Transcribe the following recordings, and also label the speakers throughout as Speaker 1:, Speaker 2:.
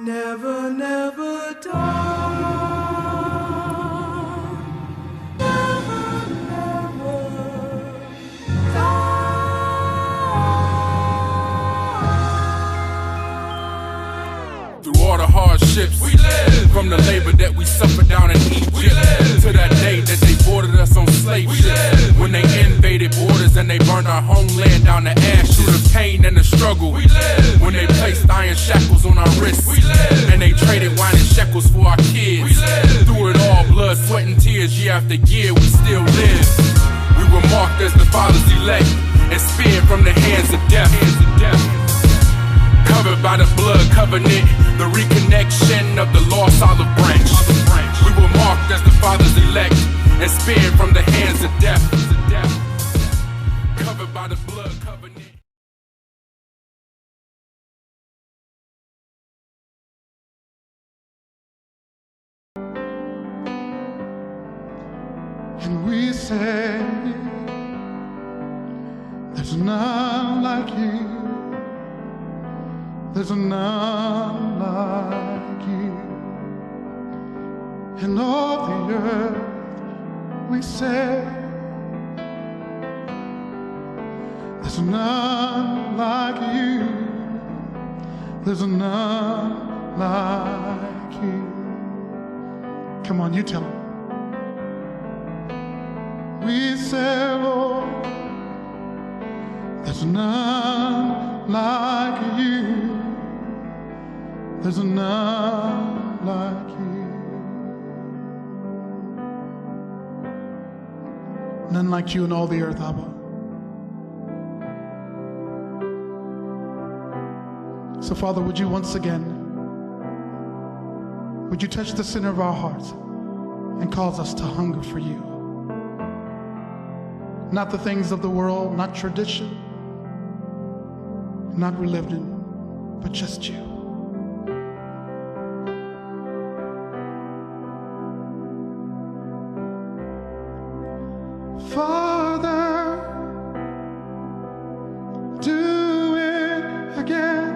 Speaker 1: never, never die. Never, never die.
Speaker 2: Through all the hardships, we live. From the labor that we suffered down in Egypt, we live. To that day that they boarded us on slave ships. When they invaded borders and they burned our homeland down to ash. Through the pain and the struggle, we live. When they placed iron shackles on our wrists, we live. And they traded wine and shekels for our kids, we live. Through it all, blood, sweat, and tears, year after year, we still live. We were marked as the Father's elect and spared from the hands of death. Covered by the blood covenant, the reconnection of the lost olive branch. We were marked as the Father's elect and spared from the hands of death. Covered by the blood covenant.
Speaker 3: And we say, there's none like you. There's none like you. In all the earth we say, there's none like you. There's none like you. Come on, you tell them. We say, Lord, there's none like you. There's none like you. None like you in all the earth, Abba. So, Father, would you once again, would you touch the center of our hearts and cause us to hunger for you? Not the things of the world, not tradition, not religion, but just you. Father, do it again.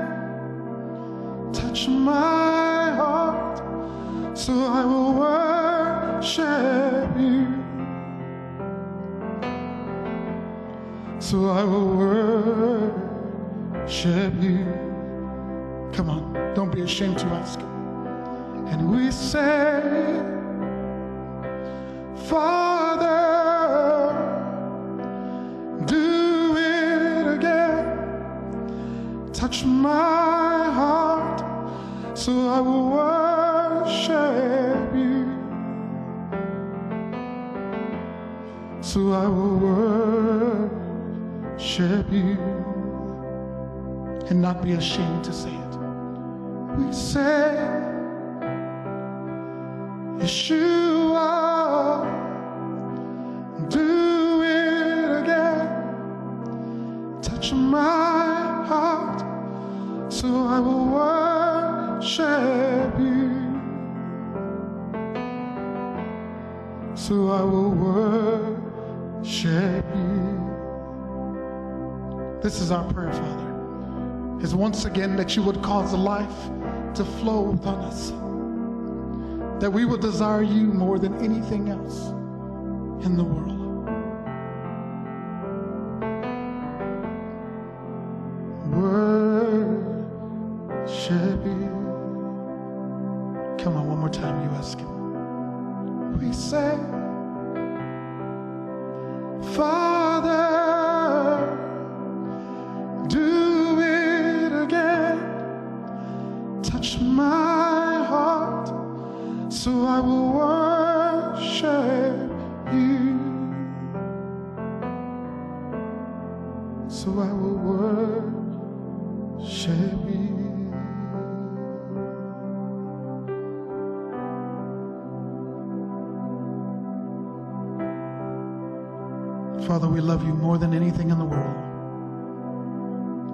Speaker 3: Touch my heart so I will worship you. So I will worship you. Come on, don't be ashamed to ask. And we say, Father, do it again. Touch my heart so I will worship you. So I will worship you and not be ashamed to say it. We say, Yeshua, do it again. Touch my heart so I will worship you. So I will worship you. This is our prayer, Father, is once again that you would cause life to flow within us, that we will desire you more than anything else in the world. Worship you. Come on, one more time, you ask him. We say, Father, do it again. Touch my heart so I will worship you. So I will worship you. Father, we love you more than anything in the world.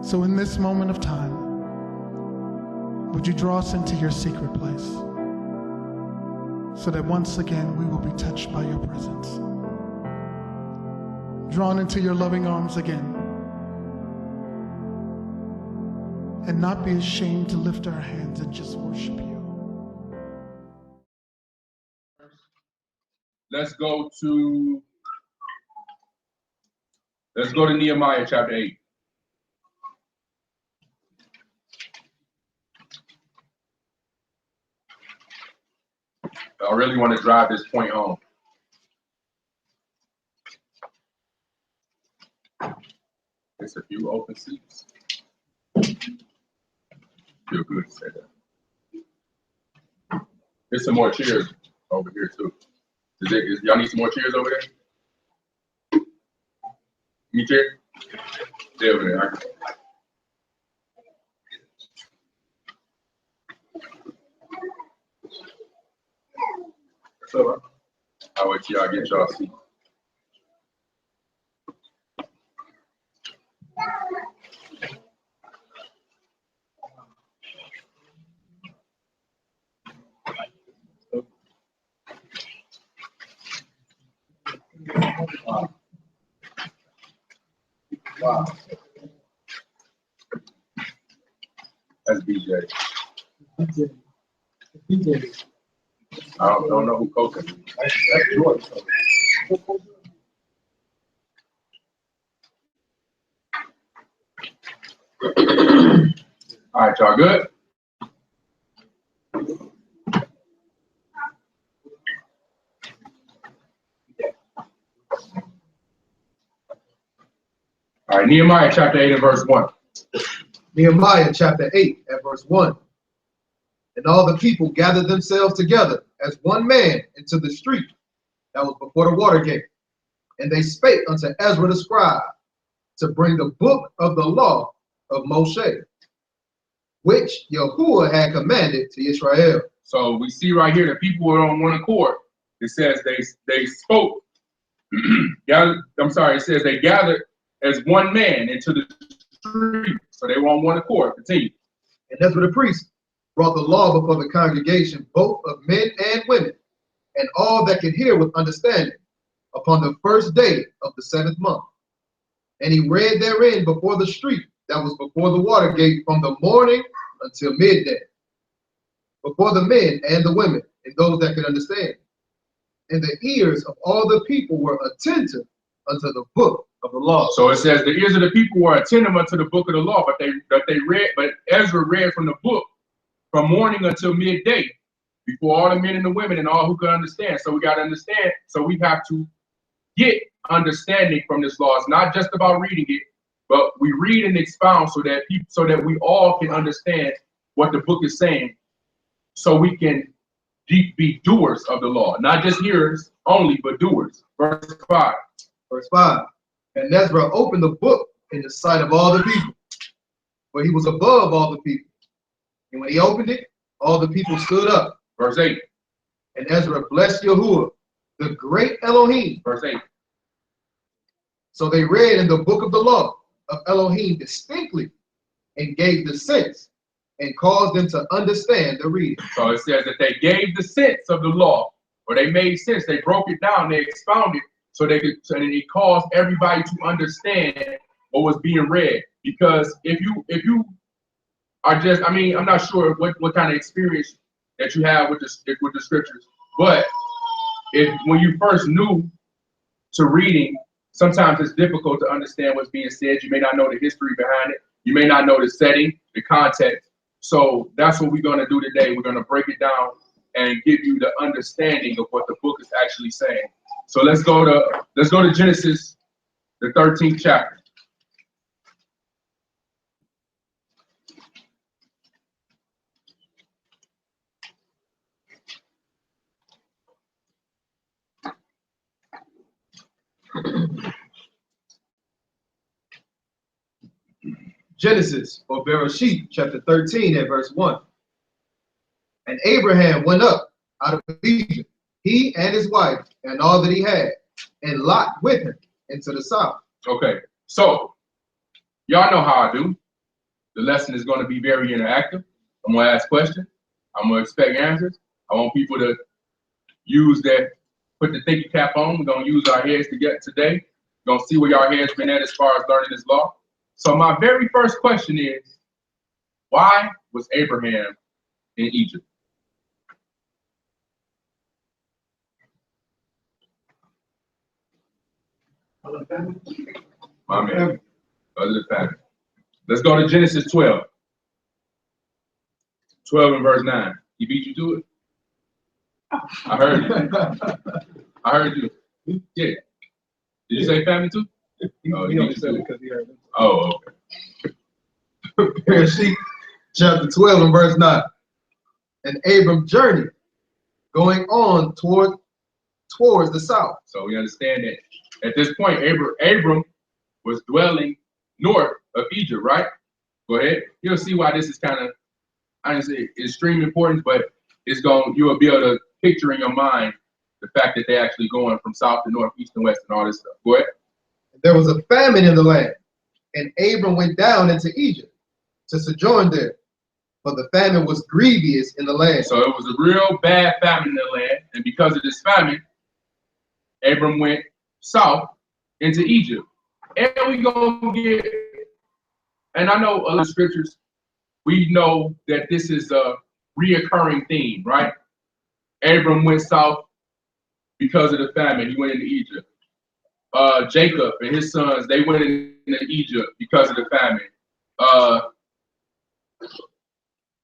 Speaker 3: So in this moment of time, would you draw us into your secret place so that once again we will be touched by your presence, drawn into your loving arms again, and not be ashamed to lift our hands and just worship you.
Speaker 2: Let's go to Nehemiah chapter 8. I really want to drive this point home. It's a few open seats. Feel good to say that. There's some more chairs over here too. Y'all need some more chairs over there? Any chair? Stay over there. So I'll wait till y'all get y'all seat. Wow. That's BJ. I don't know who coached him. That's George. All right, y'all good? All right, Nehemiah chapter 8 and verse 1.
Speaker 4: Nehemiah chapter 8 and verse 1. And all the people gathered themselves together as one man into the street that was before the water gate. And they spake unto Ezra the scribe to bring the book of the law of Moshe, which Yahuwah had commanded to Israel.
Speaker 2: So we see right here that people were on one accord. It says they spoke. It says they gathered as one man into the street. So they were on one accord. Continue.
Speaker 4: And Ezra the priest brought the law before the congregation, both of men and women, and all that could hear with understanding, upon the first day of the 7th month. And he read therein before the street that was before the water gate from the morning until midday, before the men and the women, and those that could understand. And the ears of all the people were attentive unto the book of the law.
Speaker 2: So it says the ears of the people were attentive unto the book of the law, but Ezra read from the book from morning until midday, before all the men and the women and all who could understand. So we got to understand. So we have to get understanding from this law. It's not just about reading it, but we read and expound so that we all can understand what the book is saying, so we can be doers of the law, not just hearers only, but doers. Verse 5.
Speaker 4: Verse 5. And Ezra opened the book in the sight of all the people, for he was above all the people. And when he opened it, all the people stood up.
Speaker 2: Verse 8.
Speaker 4: And Ezra blessed Yahuwah, the great Elohim.
Speaker 2: Verse 8.
Speaker 4: So they read in the book of the law of Elohim distinctly, and gave the sense, and caused them to understand the reading.
Speaker 2: So it says that they gave the sense of the law, or they made sense. They broke it down. They expounded so they could. So it caused everybody to understand what was being read. Because if you are just, I'm not sure what kind of experience that you have with the scriptures, but when you first new to reading, sometimes it's difficult to understand what's being said. You may not know the history behind it. You may not know the setting, the context. So that's what we're going to do today. We're going to break it down and give you the understanding of what the book is actually saying. So let's go to Genesis, the 13th chapter.
Speaker 4: Genesis, or Bereshit, chapter 13 and verse 1. And Abraham went up out of Egypt, he and his wife, and all that he had, and Lot with him into the south.
Speaker 2: Okay, so y'all know how I do. The lesson is going to be very interactive. I'm going to ask questions. I'm going to expect answers. I want people to put the thinking cap on. We're going to use our heads today. We're going to see where y'all heads been at as far as learning this law. So my very first question is, Why was Abraham in Egypt? My man. Other than famine. Let's go to Genesis 12. 12 and verse 9. He beat you to it? I heard you. I heard you. Yeah. Did you say famine too? Oh, he only said it because he heard it. Oh, okay.
Speaker 4: Bereshit, chapter 12 and verse 9. And Abram journeyed, going on towards the south.
Speaker 2: So we understand that at this point, Abram was dwelling north of Egypt, right? Go ahead. You'll see why this is kind of, I didn't say extreme importance, but you'll be able to picture in your mind the fact that they're actually going from south to north, east and west, and all this stuff. Go ahead.
Speaker 4: There was a famine in the land, and Abram went down into Egypt to sojourn there, for the famine was grievous in the land.
Speaker 2: So it was a real bad famine in the land, and because of this famine, Abram went south into Egypt. And we gonna get, and I know other scriptures, we know that this is a reoccurring theme, right? Abram went south because of the famine. He went into Egypt. Jacob and his sons, they went into Egypt because of the famine.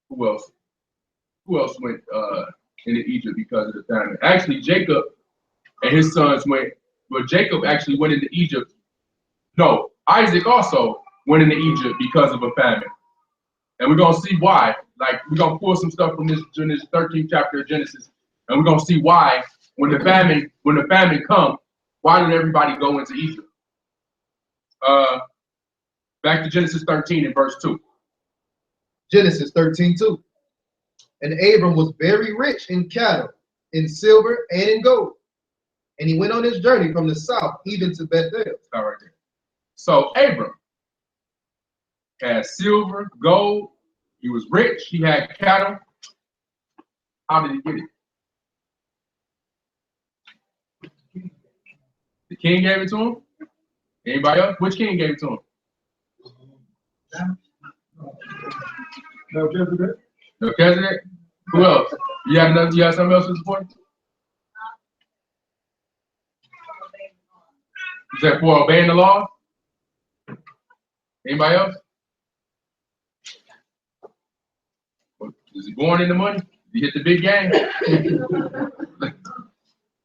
Speaker 2: Who else? Who else went into Egypt because of the famine? Actually, Jacob and his sons went. Well, Jacob actually went into Egypt. No, Isaac also went into Egypt because of a famine. And we're gonna see why. Like, we're gonna pull some stuff from this 13th chapter of Genesis, and we're gonna see why when the famine comes, why did everybody go into Egypt? Back to Genesis 13 and verse 2.
Speaker 4: Genesis 13:2. And Abram was very rich in cattle, in silver, and in gold. And he went on his journey from the south even to Bethel.
Speaker 2: All right there. So Abram had silver, gold. He was rich. He had cattle. How did he get it? The king gave it to him? Anybody else? Which king gave it to him?
Speaker 3: Melchizedek.
Speaker 2: Melchizedek? Who else? You have something else to support? You said for obeying the law? Anybody else? Is he born in the money? Did he hit the big game?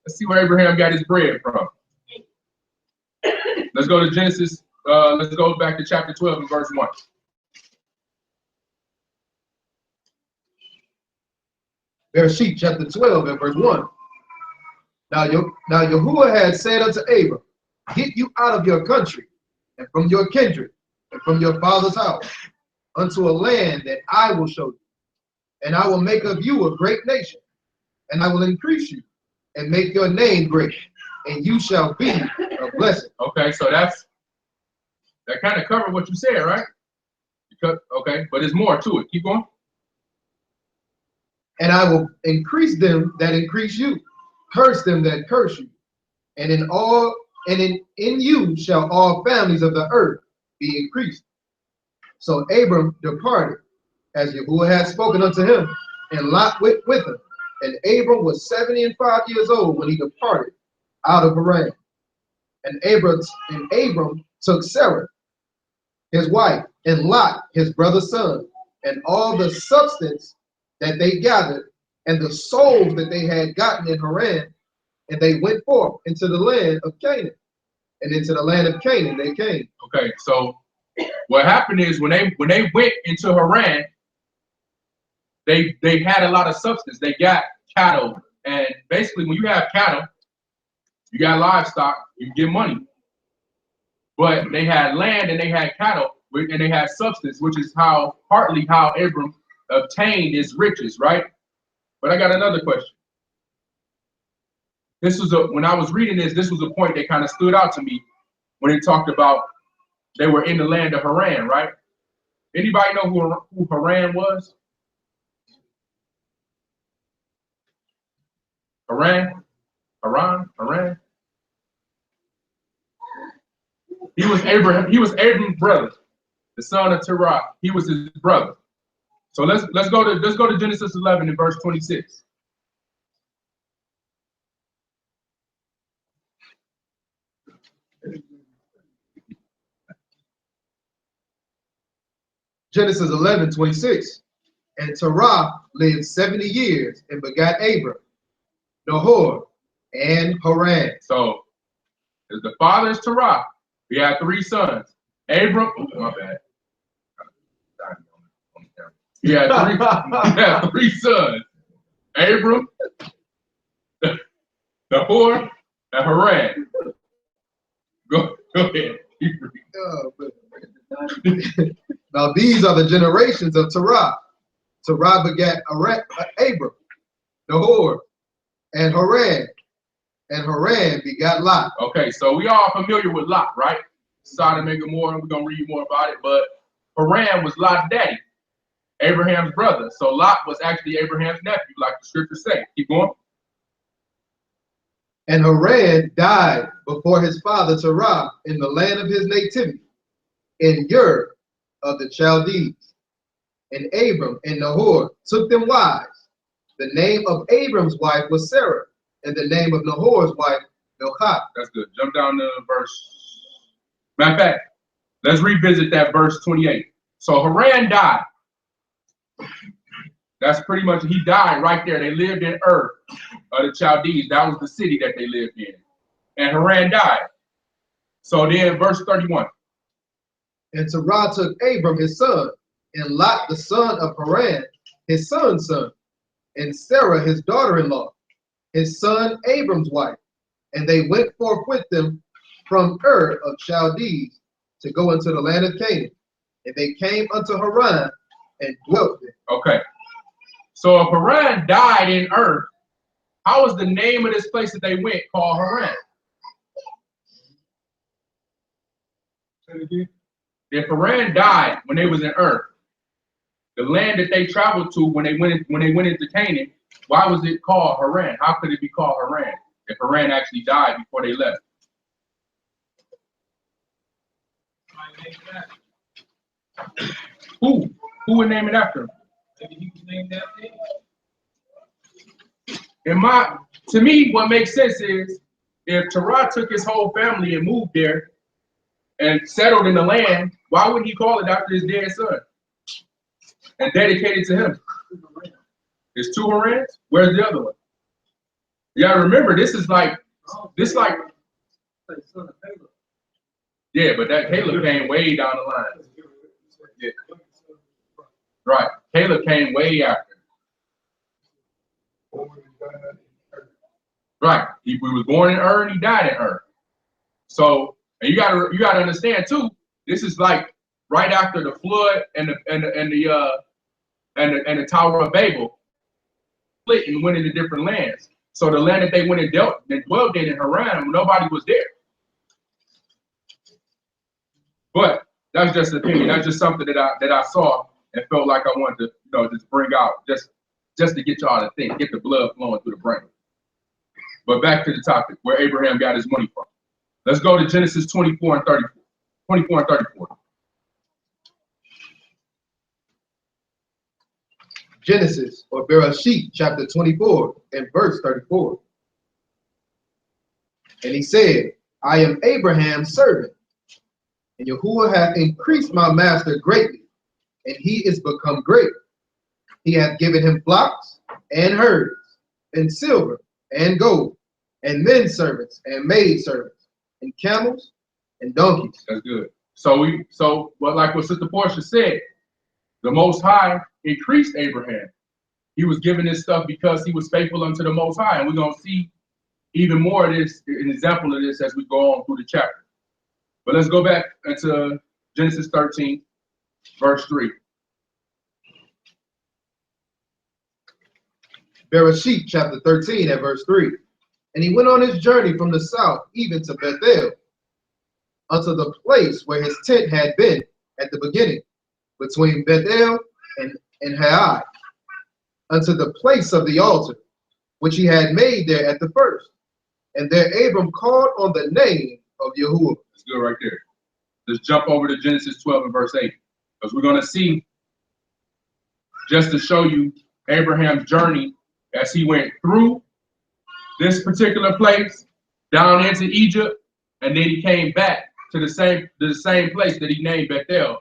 Speaker 2: Let's see where Abraham got his bread from. Let's go to Genesis. Let's go back to chapter 12 and verse 1.
Speaker 4: Bereshit, chapter 12 and verse 1. Now Yahuwah had said unto Abram, get you out of your country, and from your kindred, and from your father's house, unto a land that I will show you. And I will make of you a great nation, and I will increase you, and make your name great, and you shall be a blessing.
Speaker 2: Okay, so that kind of covered what you said, right? Okay, but there's more to it. Keep going.
Speaker 4: And I will increase them that increase you, curse them that curse you, and in you shall all families of the earth be increased. So Abram departed, as Yahuwah had spoken unto him, and Lot went with him. And Abram was 75 years old when he departed out of Haran. And Abram took Sarah, his wife, and Lot, his brother's son, and all the substance that they gathered, and the souls that they had gotten in Haran, and they went forth into the land of Canaan. And into the land of Canaan they came.
Speaker 2: Okay, so what happened is when they went into Haran, they had a lot of substance. They got cattle, and basically when you have cattle, you got livestock, you get money. But they had land and they had cattle, and they had substance, which is partly how Abram obtained his riches, right? But I got another question. When I was reading this was a point that kind of stood out to me when it talked about they were in the land of Haran, right? Anybody know who Haran was? Haran? He was Abram's brother, the son of Terah. He was his brother. So let's go to Genesis 11 and verse 26.
Speaker 4: Genesis 11:26. And Terah lived 70 years and begat Abram, Nahor, and Haran.
Speaker 2: So the father is Terah. He had 3 sons. Abram, my bad. He had 3 sons. Abram, Nahor, and Haran. Go ahead.
Speaker 4: Now these are the generations of Terah. Terah begat Abram, Nahor, and Haran. And Haran begat Lot.
Speaker 2: Okay, so we all familiar with Lot, right? Sodom and Gomorrah, we're going to read more about it. But Haran was Lot's daddy, Abraham's brother. So Lot was actually Abraham's nephew, like the scriptures say. Keep going.
Speaker 4: And Haran died before his father Terah in the land of his nativity, in Ur of the Chaldees. And Abram and Nahor took them wives. The name of Abram's wife was Sarah, and the name of Nahor's wife, Milcah.
Speaker 2: That's good. Jump down to verse. Matter of fact, let's revisit that verse 28. So Haran died. That's pretty much, he died right there. They lived in Ur of the Chaldees. That was the city that they lived in. And Haran died. So then verse 31.
Speaker 4: And Terah took Abram his son, and Lot the son of Haran, his son's son, and Sarah his daughter-in-law, his son Abram's wife. And they went forth with them from Ur of Chaldees to go into the land of Canaan. And they came unto Haran and dwelt there.
Speaker 2: Okay. So if Haran died in Ur, how was the name of this place that they went called Haran? If Haran died when they was in Ur, the land that they traveled to when they went into Canaan, why was it called Haran? How could it be called Haran if Haran actually died before they left? Who would name it after him?
Speaker 5: Maybe he was named after him.
Speaker 2: To me, what makes sense is if Terah took his whole family and moved there and settled in the land, why wouldn't he call it after his dead son and dedicate it to him? There's 2 Harans. Where's the other one? You gotta remember, this like. Yeah, but that Caleb came way down the line. Yeah. Right. Caleb came way after. Right. He was born in Ur and he died in Ur. So, and you gotta understand too, this is like right after the flood and the Tower of Babel split and went into different lands. So the land that they went and dwelled in Haran, nobody was there. But that's just an opinion. That's just something that I saw and felt like I wanted to, just bring out, just to get y'all to think, get the blood flowing through the brain. But back to the topic, where Abraham got his money from. Let's go to Genesis 24 and 34.
Speaker 4: Genesis, or Bereshit, chapter 24 and verse 34. And he said, I am Abraham's servant, and Yahuwah hath increased my master greatly, and he is become great. He hath given him flocks and herds, and silver and gold, and men servants and maid servants, and camels and donkeys.
Speaker 2: That's good. So like what Sister Portia said, the Most High increased Abraham. He was given this stuff because he was faithful unto the Most High, and we're gonna see even more of this, an example of this as we go on through the chapter. But let's go back into Genesis 13, verse 3.
Speaker 4: Bereshit, chapter 13 at verse 3. And he went on his journey from the south, even to Bethel, unto the place where his tent had been at the beginning, between Bethel and Hai, unto the place of the altar, which he had made there at the first. And there Abram called on the name of Yahuwah.
Speaker 2: That's good right there. Let's jump over to Genesis 12 and verse 8, because we're going to see
Speaker 6: just to show you Abraham's journey as he went through this particular place, down into Egypt, and then he came back to the same place that he named Bethel,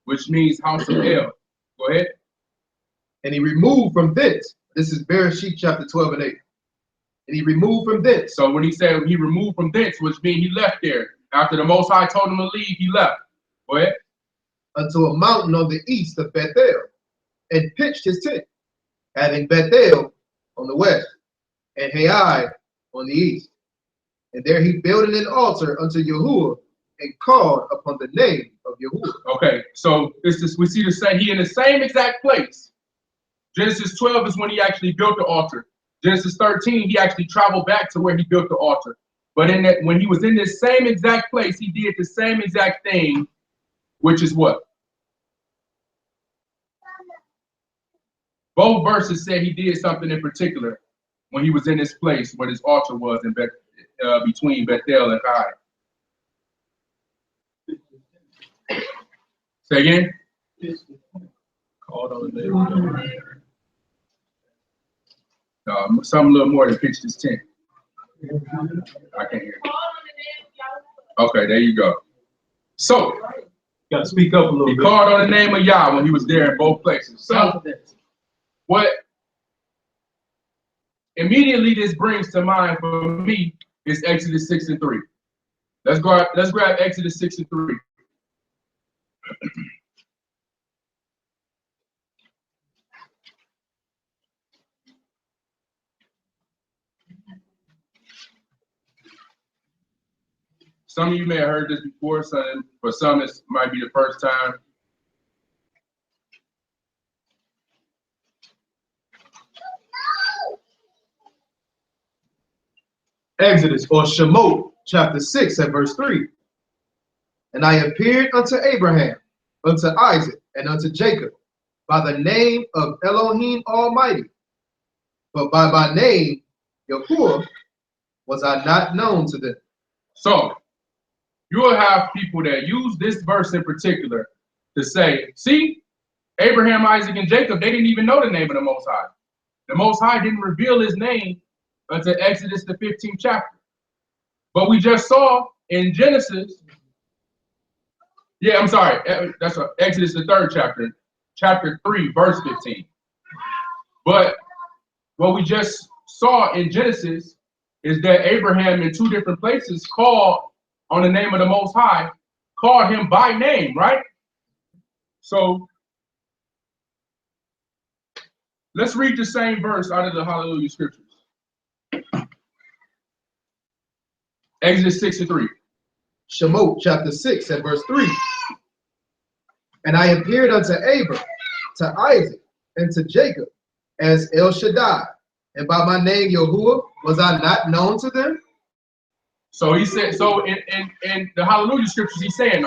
Speaker 6: which means house of El. Go ahead.
Speaker 4: And he removed from thence. This is Bereshit chapter 12 and 8. And he removed from thence.
Speaker 6: So when he said he removed from thence, which means he left there. After the Most High told him to leave, he left. Go ahead.
Speaker 4: Unto a mountain on the east of Bethel, and pitched his tent, having Bethel on the west, and Hai on the east. And there he builded an altar unto Yahuwah, and called upon the name of Yahuwah.
Speaker 6: Okay, so it's this, we see the same, he in the same exact place. Genesis 12 is when he actually built the altar. Genesis 13, he actually traveled back to where he built the altar. But in that, when he was in this same exact place, he did the same exact thing, which is what? Both verses say he did something in particular when he was in this place where this altar was in between Bethel and Ai. Say again? Called on the name. Some a little more than pitched his tent. I can't hear you. Okay, there you go. So,
Speaker 5: Got to speak up a little
Speaker 6: he
Speaker 5: bit.
Speaker 6: called on the name of Yah when he was there in both places. So, what immediately this brings to mind for me is Exodus 6 and 3. Let's grab Exodus 6 and 3. Some of you may have heard this before, for some it might be the first time.
Speaker 4: Exodus or Shemot chapter 6 and verse 3. And I appeared unto Abraham, unto Isaac, and unto Jacob by the name of Elohim Almighty. But by my name, Yahuwah, was I not known to them.
Speaker 6: So, you will have people that use this verse in particular to say, see, Abraham, Isaac, and Jacob, they didn't even know the name of the Most High. The Most High didn't reveal his name until Exodus, the 15th chapter. But we just saw in Genesis, that's Exodus, the 3rd chapter, chapter 3, verse 15. But what we just saw in Genesis is that Abraham in 2 different places called on the name of the Most High, called him by name, right? So let's read the same verse out of the Hallelujah Scriptures. Exodus 6 and 3.
Speaker 4: Shemot chapter 6 and verse 3. And I appeared unto Abram, to Isaac, and to Jacob as El Shaddai, and by my name Yahuwah, was I not known to them?
Speaker 6: So he said, so in the Hallelujah Scriptures, he's saying,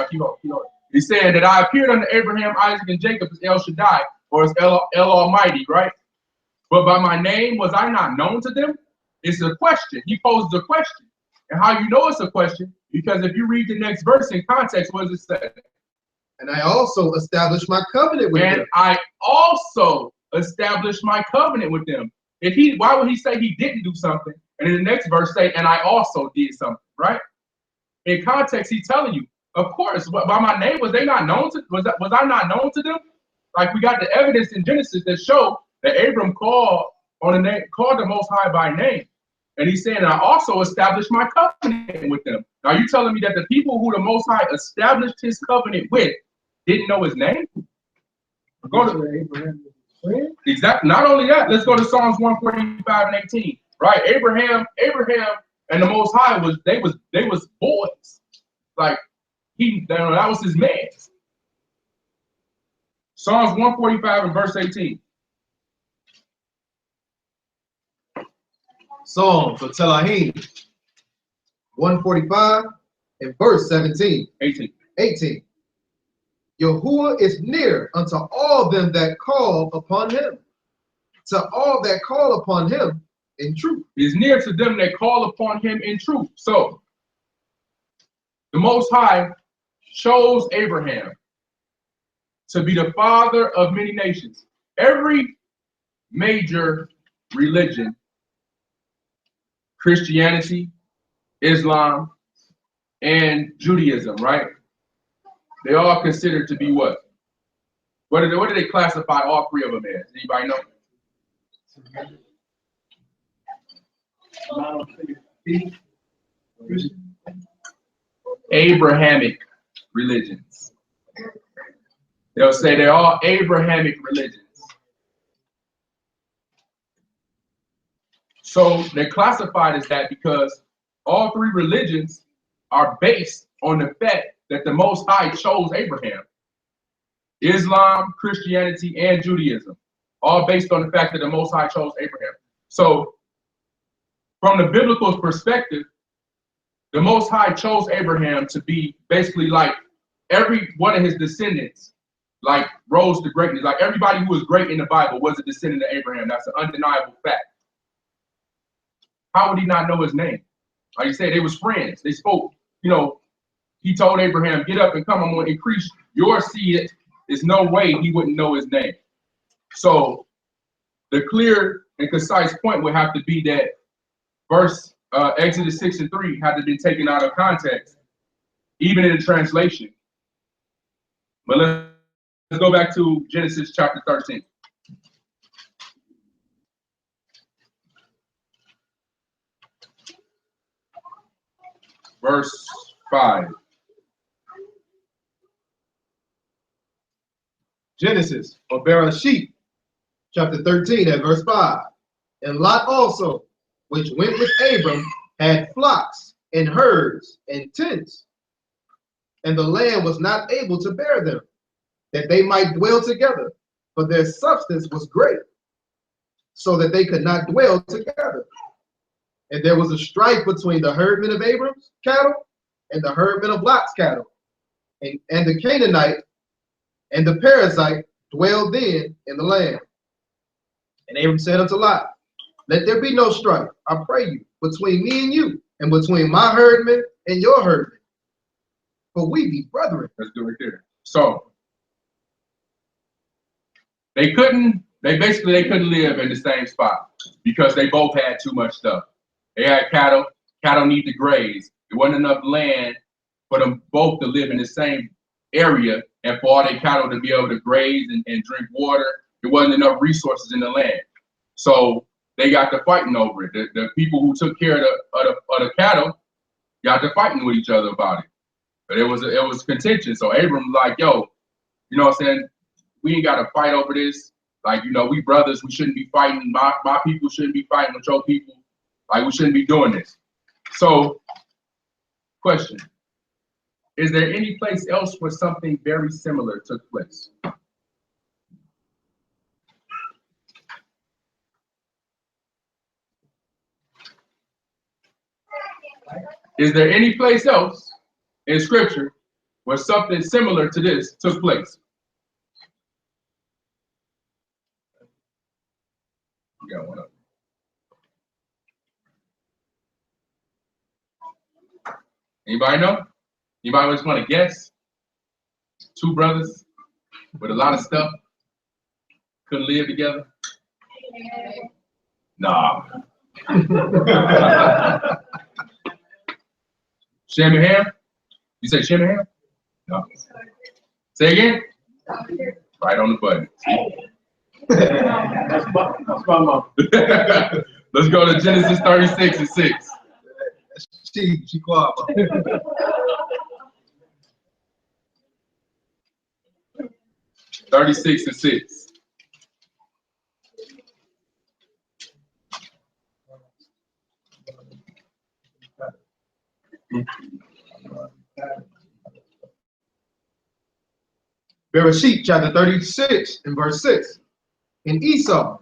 Speaker 6: he's saying that I appeared unto Abraham, Isaac, and Jacob as El Shaddai, or as El Almighty, right? But by my name was I not known to them? It's a question. He poses a question. And how you know it's a question? Because if you read the next verse in context, what does it say?
Speaker 4: And I also established my covenant with them.
Speaker 6: And I also established my covenant with them. Why would he say he didn't do something? And in the next verse say, and I also did something, right? In context, he's telling you, of course, by my name, was I not known to them? Like we got the evidence in Genesis that show that Abram called the Most High by name. And he's saying, I also established my covenant with them. Now you telling me that the people who the Most High established his covenant with didn't know his name? Go to Abraham. Exactly. Not only that, let's go to Psalms 145 and 18. Right? Abraham and the Most High was boys. Like that was his man. Psalms 145 and verse 18.
Speaker 4: Psalm for Telahim 145 and verse 18. Yahuwah is near unto all them that call upon him, to all that call upon him in truth.
Speaker 6: Is near to them that call upon him in truth. So the Most High chose Abraham to be the father of many nations. every major religion, Christianity, Islam, and Judaism, right? They all considered to be what? What do they classify all three of them as? Anybody know? Abrahamic religions. They'll say they're all Abrahamic religions. So they're classified as that because all three religions are based on the fact that the Most High chose Abraham. Islam, Christianity, and Judaism, all based on the fact that the Most High chose Abraham. So from the biblical perspective, the Most High chose Abraham to be basically like every one of his descendants, like rose to greatness. Like everybody who was great in the Bible was a descendant of Abraham. That's an undeniable fact. How would he not know his name? Like you said, they was friends. They spoke, you know, he told Abraham, get up and come, I'm going to increase your seed. There's no way he wouldn't know his name. So the clear and concise point would have to be that verse Exodus 6:3 had to be taken out of context, even in the translation. But let's go back to Genesis chapter 13. Verse 5.
Speaker 4: Genesis, or Bereshit, chapter 13 at verse 5. And Lot also, which went with Abram, had flocks and herds and tents, and the land was not able to bear them, that they might dwell together, for their substance was great, so that they could not dwell together. And there was a strife between the herdmen of Abram's cattle and the herdmen of Lot's cattle. And the Canaanite and the Perizzite dwelled then in the land. And Abram said unto Lot, let there be no strife, I pray you, between me and you, and between my herdmen and your herdmen, for we be brethren.
Speaker 6: Let's do it there. So they couldn't live in the same spot because they both had too much stuff. They had cattle. Cattle need to graze. There wasn't enough land for them both to live in the same area and for all their cattle to be able to graze and drink water. There wasn't enough resources in the land. So they got to fighting over it. The people who took care of the cattle got to fighting with each other about it. But it was contention. So Abram like, yo, you know what I'm saying? We ain't got to fight over this. Like, you know, we brothers, we shouldn't be fighting. My people shouldn't be fighting with your people. Like, we shouldn't be doing this. So, question. Is there any place else where something very similar took place? Is there any place else in Scripture where something similar to this took place? You got one up. Anybody know? Anybody just want to guess? Two brothers with a lot of stuff couldn't live together? Nah. Shem and Ham? You say Shem and Ham? No. Say again? Right on the button.
Speaker 5: That's my mom.
Speaker 6: Let's go to Genesis 36:6.
Speaker 4: She quiet.
Speaker 6: 36:6.
Speaker 4: Bereshit chapter 36 and verse 6. And Esau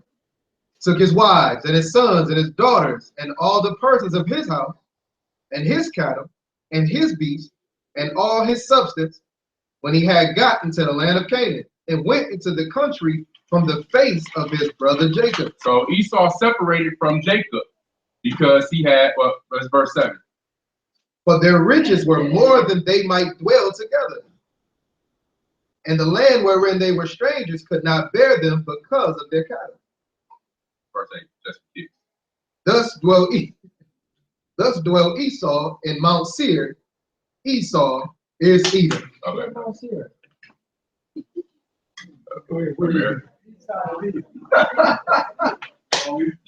Speaker 4: took his wives and his sons and his daughters and all the persons of his house and his cattle and his beasts and all his substance when he had gotten to the land of Canaan, and went into the country from the face of his brother Jacob.
Speaker 6: So Esau separated from Jacob because he had, well, that's verse 7.
Speaker 4: For their riches were more than they might dwell together. And the land wherein they were strangers could not bear them because of their cattle.
Speaker 6: Verse 8, just for kids.
Speaker 4: Thus dwell Esau in Mount Seir. Esau is Edom.
Speaker 6: Okay.
Speaker 5: Mount Seir.
Speaker 6: Come here.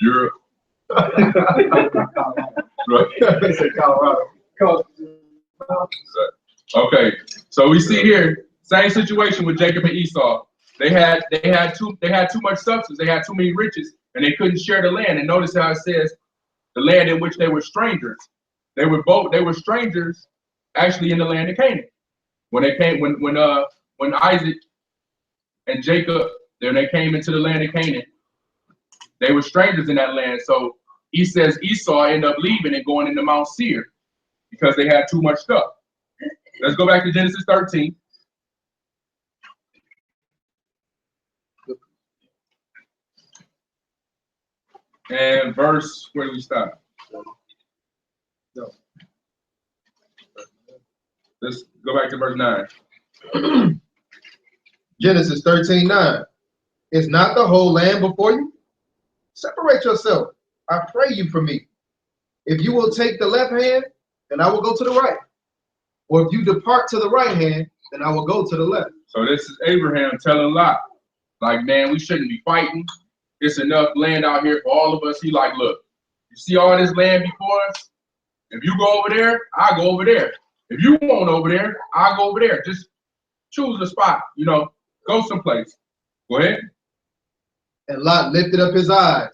Speaker 6: Europe.
Speaker 5: They said Colorado.
Speaker 6: Okay, so we see here same situation with Jacob and Esau. They had too much substance. They had too many riches, and they couldn't share the land. And notice how it says the land in which they were strangers. They were strangers actually in the land of Canaan. When Isaac and Jacob, then they came into the land of Canaan, they were strangers in that land. So he says Esau ended up leaving and going into Mount Seir because they had too much stuff. Let's go back to Genesis 13. And verse, where do we stop?
Speaker 4: No.
Speaker 6: Let's go back to verse 9.
Speaker 4: Genesis 13:9. Is not the whole land before you? Separate yourself, I pray you, from me. If you will take the left hand, then I will go to the right. Or if you depart to the right hand, then I will go to the left.
Speaker 6: So this is Abraham telling Lot, like, man, we shouldn't be fighting. It's enough land out here for all of us. He like, look, you see all this land before us? If you go over there, I go over there. If you want over there, I go over there. Just choose a spot, go someplace. Go ahead.
Speaker 4: And Lot lifted up his eyes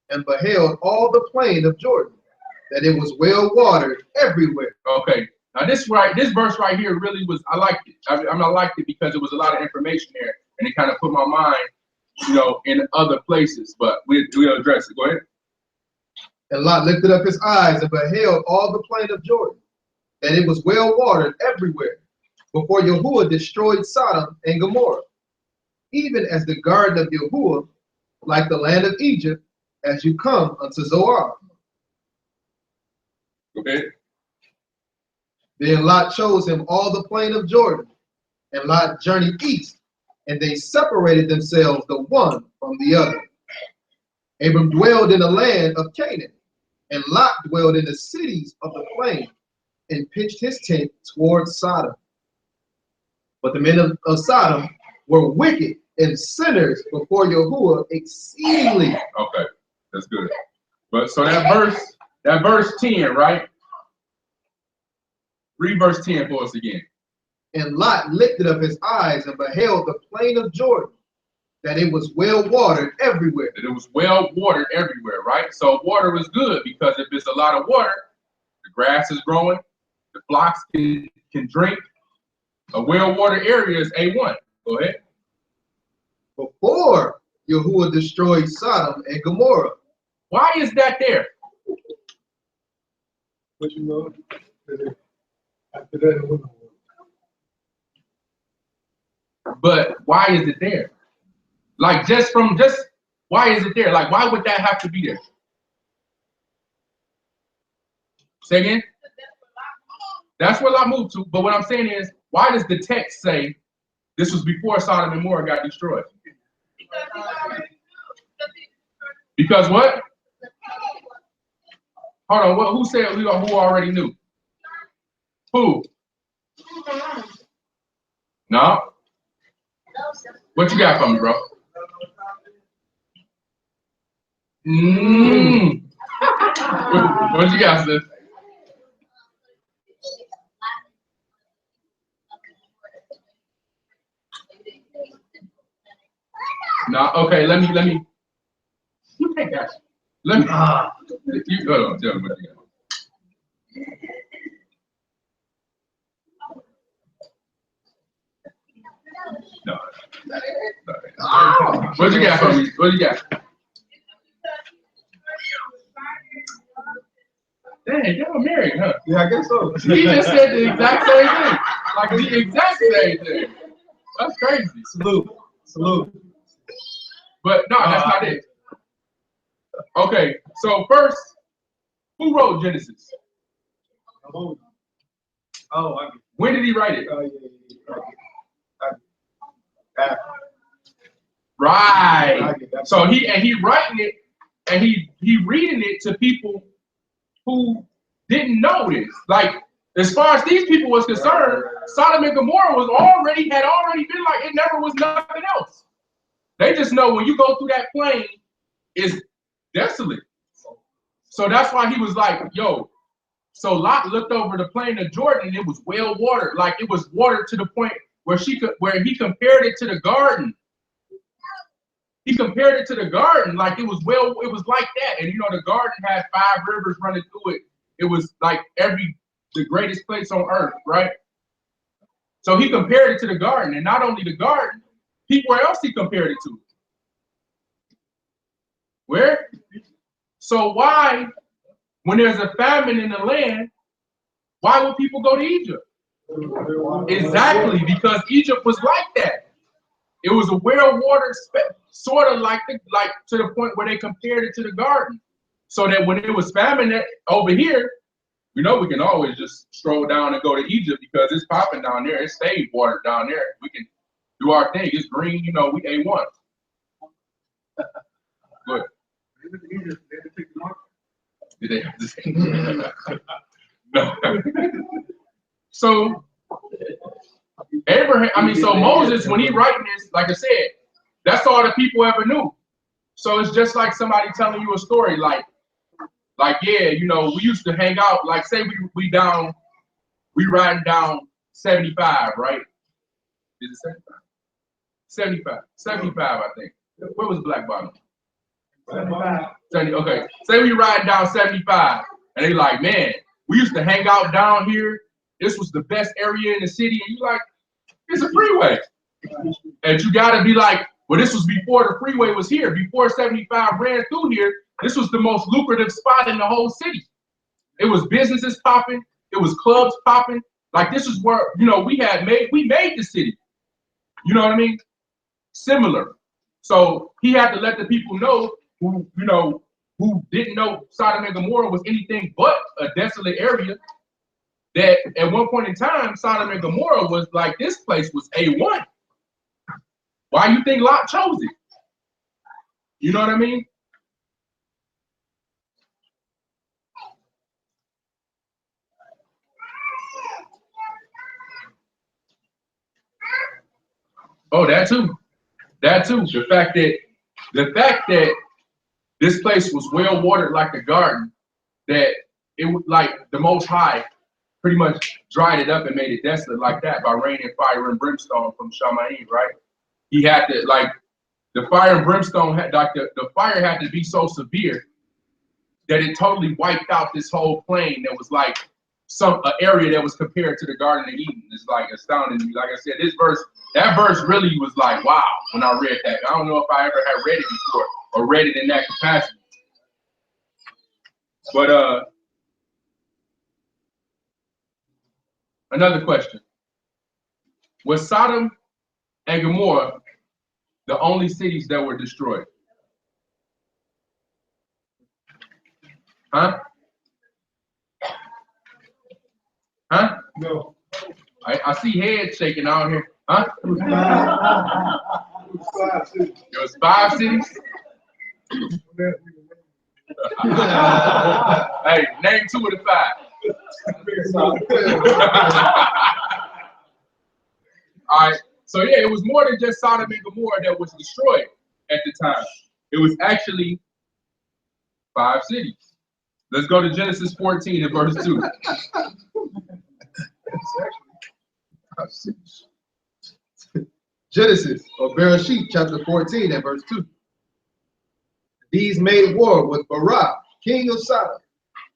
Speaker 4: and beheld all the plain of Jordan, that it was well watered everywhere.
Speaker 6: Okay. Now this verse right here really was, I liked it. I liked it because it was a lot of information there, and it kind of put my mind, in other places. But we'll address it. Go ahead.
Speaker 4: And Lot lifted up his eyes and beheld all the plain of Jordan, that it was well watered everywhere, before Yahuwah destroyed Sodom and Gomorrah, even as the garden of Yahuwah, like the land of Egypt, as you come unto Zoar.
Speaker 6: Go ahead.
Speaker 4: Then Lot chose him all the plain of Jordan, and Lot journeyed east, and they separated themselves the one from the other. Abram dwelled in the land of Canaan, and Lot dwelled in the cities of the plain, and pitched his tent towards Sodom. But the men of Sodom were wicked and sinners before Yahuwah exceedingly.
Speaker 6: Okay, that's good. But so that verse 10, right? Read verse 10 for us again.
Speaker 4: And Lot lifted up his eyes and beheld the plain of Jordan, that it was well watered everywhere.
Speaker 6: That it was well watered everywhere, right? So water was good, because if it's a lot of water, the grass is growing, the flocks can drink. A well-watered area is A1. Go ahead.
Speaker 4: Before Yahuwah destroyed Sodom and Gomorrah.
Speaker 6: Why is that there?
Speaker 5: But after that, it wouldn't work.
Speaker 6: But why is it there? Like, why is it there? Like, why would that have to be there? Say again? That's where Lot moved to. But what I'm saying is, why does the text say this was before Sodom and Gomorrah got destroyed? Because what? Hold on. Who said who already knew? Who? No? What you got for me, bro? What you got, sis? No, okay, let me. You take that. Let me. You hold on, tell me what you got. No. What you got for me? What you got? Dang, y'all married, huh?
Speaker 5: Yeah, I guess so.
Speaker 6: He just said the exact same thing. Like the exact same thing. That's crazy.
Speaker 5: Salute.
Speaker 6: But no, that's not it. Okay, so first, who wrote Genesis?
Speaker 5: Oh,
Speaker 6: When did he write it?
Speaker 5: Half.
Speaker 6: Right.
Speaker 5: get that.
Speaker 6: So he writing it and he reading it to people who didn't know this. Like, as far as these people was concerned, Sodom and Gomorrah had already been like, it never was nothing else. They just know when you go through that plain, it's desolate. So that's why he was like, yo. So Lot looked over the plain of Jordan and it was well watered. Like, it was watered to the point where he compared it to the garden. He compared it to the garden, like it was like that. And you know, the garden had 5 rivers running through it. It was like the greatest place on earth, right? So he compared it to the garden, and not only the garden, where else he compared it to? Where? So why, when there's a famine in the land, why would people go to Egypt? Exactly, because Egypt was like that. It was a well-watered, sort of like to the point where they compared it to the garden. So that when it was famine over here, you know, we can always just stroll down and go to Egypt because it's popping down there. It stayed watered down there. We can do our thing. It's green, you know, we A1. Good. Did they have to say? No. So so Moses, when he writing this, like I said, that's all the people ever knew. So it's just like somebody telling you a story, like yeah, you know, we used to hang out, like say we riding down 75, right? Is it 75? 75, I think. Where was Black Bottom?
Speaker 5: 75.
Speaker 6: 70, okay. Say we riding down 75, and they like, man, we used to hang out down here. This was the best area in the city, and you like, it's a freeway. And you gotta be like, well, this was before the freeway was here. Before 75 ran through here, this was the most lucrative spot in the whole city. It was businesses popping. It was clubs popping. Like, this is where, you know, we made the city. You know what I mean? Similar. So he had to let the people know who didn't know Sodom and Gomorrah was anything but a desolate area, that at one point in time, Sodom and Gomorrah was like, this place was A1. Why you think Lot chose it? You know what I mean? Oh, that too. That too. The fact that this place was well watered like a garden, that it was like the Most High pretty much dried it up and made it desolate like that by raining fire and brimstone from Shamayim, right? He had to, like, the fire and brimstone had, like, the fire had to be so severe that it totally wiped out this whole plain that was like an area that was compared to the Garden of Eden. It's like astounding to me. Like I said, that verse really was like, wow, when I read that. I don't know if I ever had read it before or read it in that capacity. But another question. Was Sodom and Gomorrah the only cities that were destroyed? Huh? Huh?
Speaker 5: No.
Speaker 6: I see heads shaking out here. Huh? There was 5 cities? Hey, name 2 of the 5. All right. So yeah, it was more than just Sodom and Gomorrah that was destroyed at the time. It was actually 5 cities. Let's go to Genesis 14 and verse 2.
Speaker 4: Genesis, or Bereshit, chapter 14 and verse 2. These made war with Barak, king of Sodom,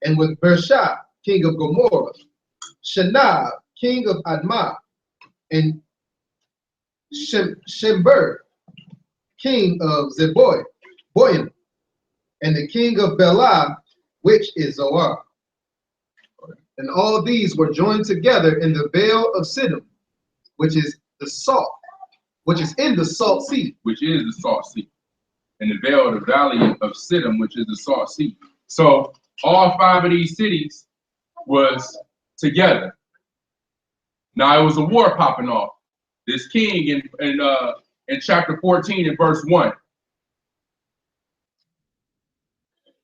Speaker 4: and with Bershah, king of Gomorrah, Shenab, king of Admah, and Shember, king of Zeboim, and the king of Bela, which is Zoar. And all these were joined together in the Vale of Siddim, which is the salt, which is in the Salt Sea.
Speaker 6: Which is the Salt Sea. And the Vale of the Valley of Siddim, which is the Salt Sea. So all 5 of these cities was together. Now it was a war popping off. This king in in chapter 14 and verse 1.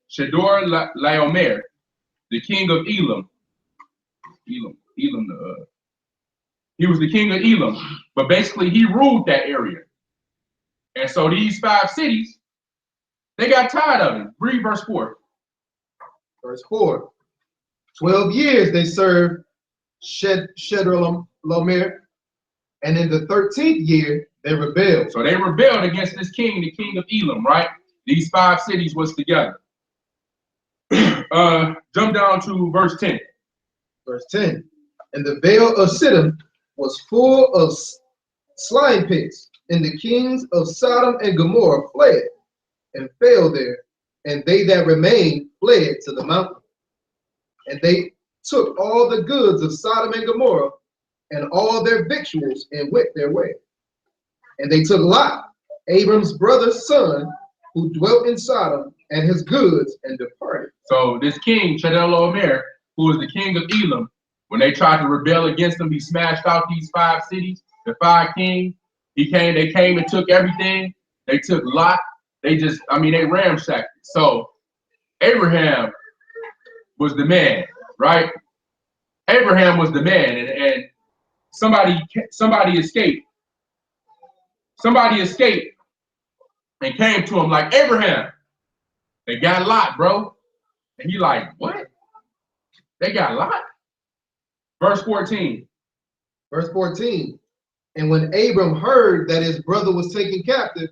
Speaker 6: Shedor Laomer, the king of Elam. He was the king of Elam, but basically he ruled that area. And so these 5 cities, they got tired of him. Read verse 4.
Speaker 4: Verse 4. 12 years they served Chedorlaomer, and in the 13th year they rebelled.
Speaker 6: So they rebelled against this king, the king of Elam, right? These 5 cities was together. Jump down to verse 10.
Speaker 4: Verse 10. And the vale of Siddim was full of slime pits, and the kings of Sodom and Gomorrah fled and fell there, and they that remained fled to the mountain. And they took all the goods of Sodom and Gomorrah and all their victuals and went their way. And they took Lot, Abram's brother's son, who dwelt in Sodom, and his goods, and departed.
Speaker 6: So this king, Chedorlaomer, who was the king of Elam, when they tried to rebel against him, he smashed out these 5 cities, the 5 kings. They came and took everything. They took Lot. They ramshacked it. So Abraham was the man, right? Abraham was the man, and somebody escaped. Somebody escaped and came to him like, Abraham, they got Lot, bro. And he like, what? They got Lot? Verse 14.
Speaker 4: Verse 14. And when Abram heard that his brother was taken captive,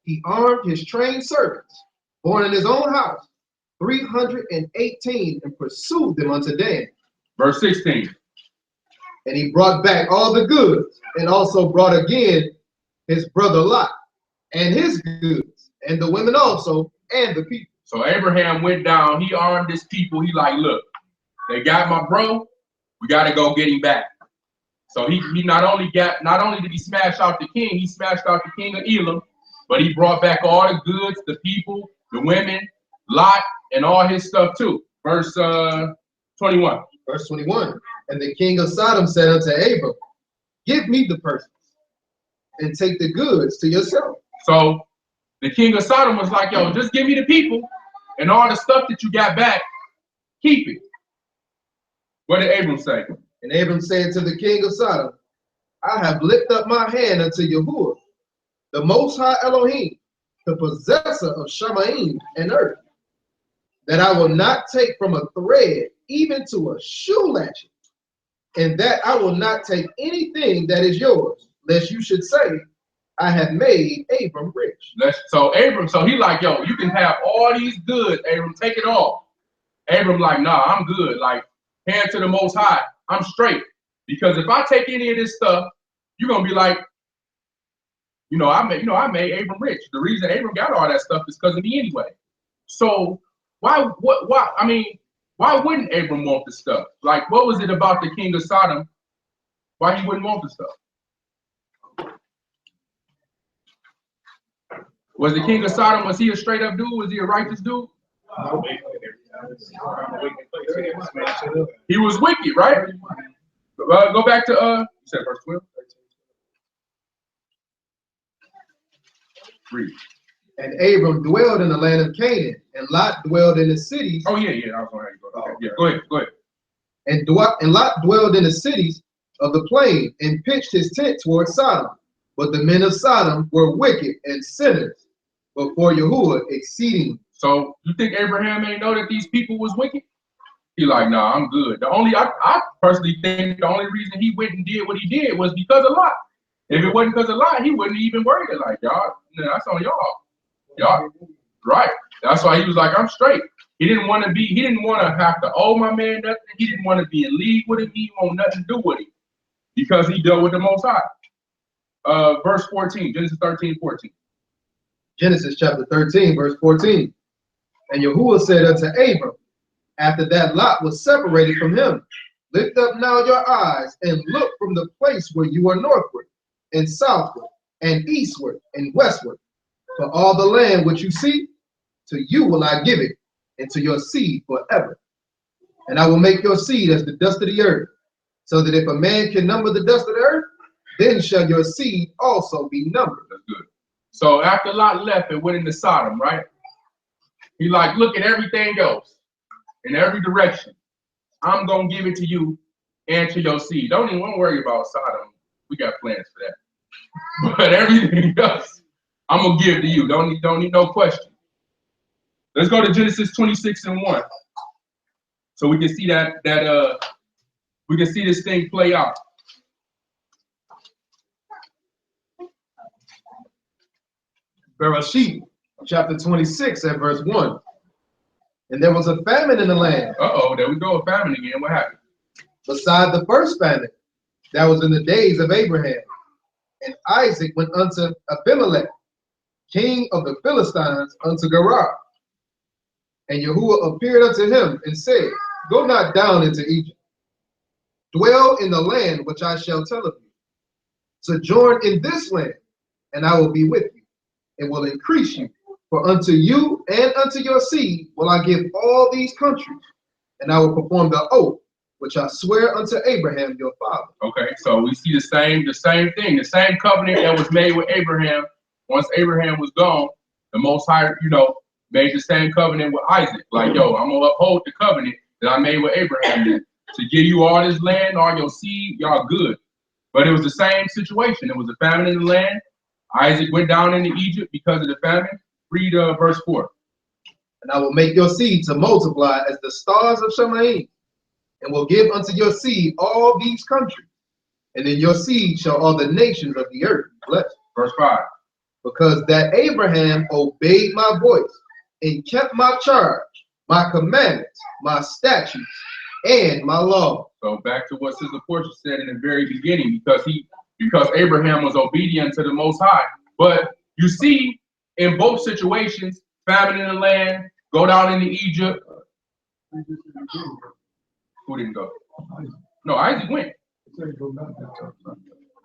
Speaker 4: he armed his trained servants, born in his own house, 318, and pursued them unto Dan.
Speaker 6: Verse 16.
Speaker 4: And he brought back all the goods, and also brought again his brother Lot, and his goods, and the women also, and the people.
Speaker 6: So Abraham went down, he armed his people. He like, look, they got my bro, we got to go get him back. So he not only did he smash out the king, he smashed out the king of Elam, but he brought back all the goods, the people, the women, Lot, and all his stuff too. Verse 21.
Speaker 4: Verse 21. And the king of Sodom said unto Abram, give me the persons, and take the goods to yourself.
Speaker 6: So the king of Sodom was like, yo, just give me the people, and all the stuff that you got back, keep it. What did Abram say?
Speaker 4: And Abram said to the king of Sodom, I have lifted up my hand unto Yahuwah, the Most High Elohim, the possessor of Shamayim and earth, that I will not take from a thread even to a shoe latchet, and that I will not take anything that is yours, lest you should say, I have made Abram rich.
Speaker 6: So he like, yo, you can have all these goods, Abram, take it all. Abram like, nah, I'm good. Like, hand to the Most High, I'm straight. Because if I take any of this stuff, you're gonna be like, I made Abram rich. The reason Abram got all that stuff is because of me anyway. So why wouldn't Abram want the stuff? Like, what was it about the king of Sodom why he wouldn't want the stuff? Was the king of Sodom, was he a straight up dude? Was he a righteous dude? He was wicked, right? Go back to you said verse 12. Read.
Speaker 4: And Abram dwelled in the land of Canaan, and Lot dwelled in the cities.
Speaker 6: Oh yeah. I was going to go. Okay, yeah, go ahead.
Speaker 4: And Lot dwelled in the cities of the plain, and pitched his tent towards Sodom. But the men of Sodom were wicked and sinners before Yahuwah exceeding.
Speaker 6: So you think Abraham ain't know that these people was wicked? He like, nah, I'm good. I personally think the only reason he went and did what he did was because of Lot. If it wasn't because of Lot, he wouldn't even worried it. Like, y'all, that's on y'all. Y'all, right? That's why he was like, I'm straight. He didn't want to have to owe my man nothing. He didn't want to be in league with him. He didn't want nothing to do with him because he dealt with the Most High. Verse 14, Genesis 13:14.
Speaker 4: Genesis chapter 13, verse 14. And Yahuwah said unto Abram, after that Lot was separated from him, lift up now your eyes and look from the place where you are northward and southward and eastward and westward. For all the land which you see, to you will I give it, and to your seed forever. And I will make your seed as the dust of the earth, so that if a man can number the dust of the earth, then shall your seed also be numbered.
Speaker 6: That's good. So after Lot left and went into Sodom, right? He like, look at everything else in every direction. I'm going to give it to you and to your seed. Don't even worry about Sodom. We got plans for that. But everything else, I'm going to give to you. Don't need no question. Let's go to Genesis 26:1. So we can see we can see this thing play out.
Speaker 4: Bereshit, chapter 26 at verse 1. And there was a famine in the land.
Speaker 6: Uh-oh, there we go, a famine again. What happened?
Speaker 4: Beside the first famine that was in the days of Abraham. And Isaac went unto Abimelech, king of the Philistines, unto Gerar. And Yahuwah appeared unto him and said, Go not down into Egypt. Dwell in the land which I shall tell of you. Sojourn in this land, and I will be with you, and will increase you. For unto you and unto your seed will I give all these countries, and I will perform the oath which I swear unto Abraham your father.
Speaker 6: Okay, so we see the same thing, the same covenant that was made with Abraham. Once Abraham was gone, the Most High, made the same covenant with Isaac. Like, yo, I'm gonna uphold the covenant that I made with Abraham to give you all this land, all your seed, y'all good. But it was the same situation. It was a famine in the land. Isaac went down into Egypt because of the famine. Read verse 4.
Speaker 4: And I will make your seed to multiply as the stars of Shemaim, and will give unto your seed all these countries, and in your seed shall all the nations of the earth be blessed.
Speaker 6: Verse 5.
Speaker 4: Because that Abraham obeyed my voice and kept my charge, my commandments, my statutes, and my law.
Speaker 6: So back to what Sister Portia said in the very beginning, because Abraham was obedient to the Most High. But you see, in both situations, famine in the land, go down into Egypt. Who didn't go? No, Isaac went.